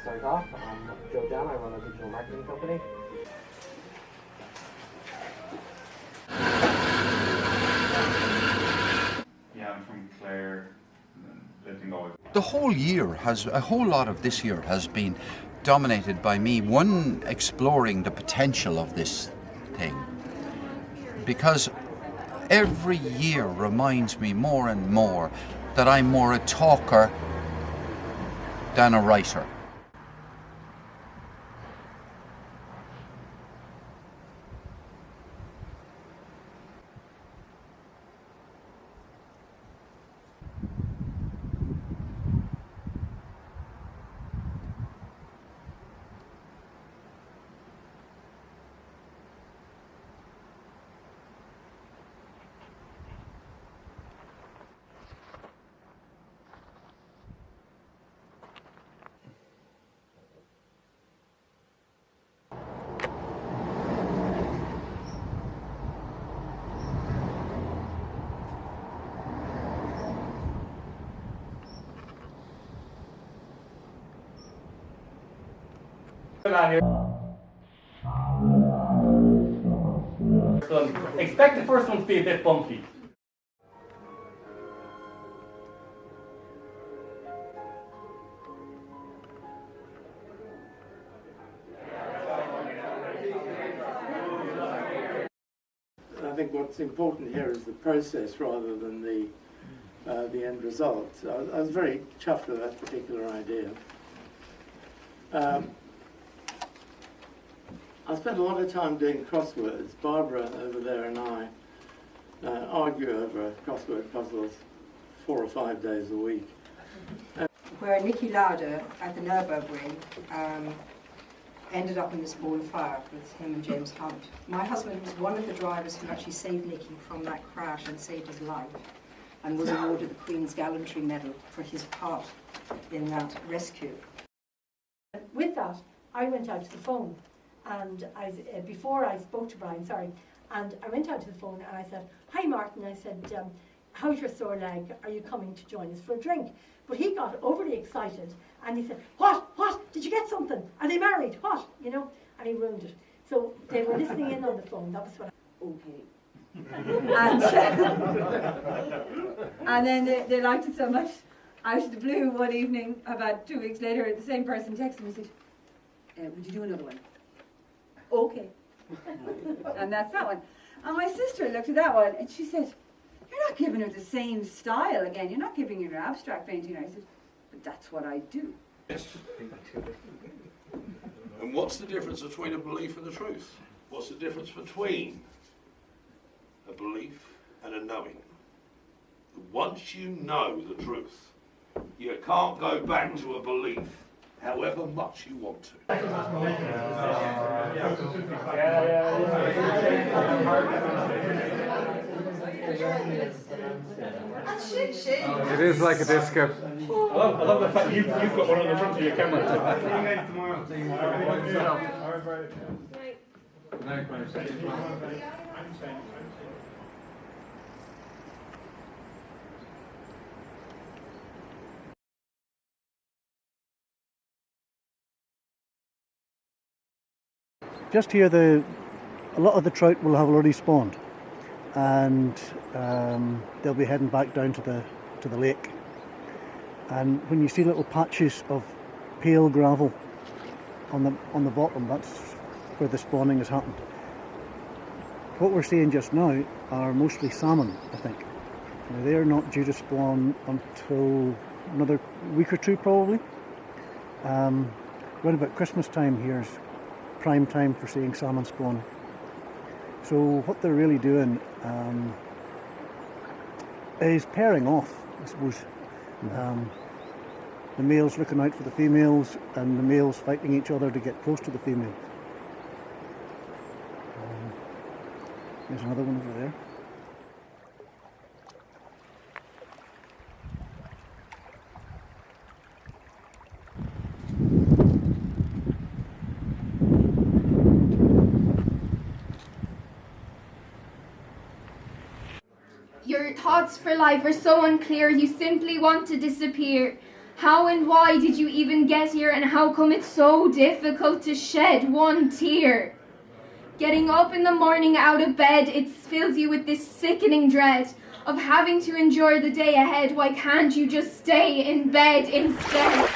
Start off. I'm Joe Down. I run a digital marketing company. Yeah, I'm from Clare. Lived in Galway. The whole year a whole lot of this year has been dominated by me, one, exploring the potential of this thing. Because every year reminds me more and more that I'm more a talker than a writer. Expect the first one to be a bit bumpy. I think what's important here is the process rather than the end result. So I was very chuffed with that particular idea. I spent a lot of time doing crosswords. Barbara over there and I argue over crossword puzzles 4 or 5 days a week. Where Nicky Lauder at the Nürburgring ended up in this ball of fire with him and James Hunt. My husband was one of the drivers who actually saved Nicky from that crash and saved his life, and was awarded the Queen's Gallantry Medal for his part in that rescue. With that, I went out to the phone, and before I spoke to Brian, and I went out to the phone and I said, "Hi Martin," I said, "how's your sore leg? Are you coming to join us for a drink?" But he got overly excited and he said, What? Did you get something? Are they married? What? You know, and he ruined it. So they were listening in on the phone. That was what And then they liked it so much, out of the blue one evening, about 2 weeks later, the same person texted me and said, would you do another one? Okay. And that's that one. And my sister looked at that one and she said, "You're not giving her the same style again. You're not giving her abstract painting." I said, "But that's what I do." Yes. And what's the difference between a belief and a truth? What's the difference between a belief and a knowing? Once you know the truth, you can't go back to a belief however much you want to. It is like a disco. I love the fact you've got one on the front of your camera. Just here, a lot of the trout will have already spawned, and they'll be heading back down to the lake. And when you see little patches of pale gravel on the bottom, that's where the spawning has happened. What we're seeing just now are mostly salmon, I think. Now, they're not due to spawn until another week or two, probably. Around about Christmas time here is prime time for seeing salmon spawn. So what they're really doing is pairing off, I suppose. The males looking out for the females, and the males fighting each other to get close to the female. There's another one over there. Your thoughts for life are so unclear, you simply want to disappear. How and why did you even get here, and how come it's so difficult to shed one tear? Getting up in the morning out of bed, it fills you with this sickening dread of having to endure the day ahead. Why can't you just stay in bed instead?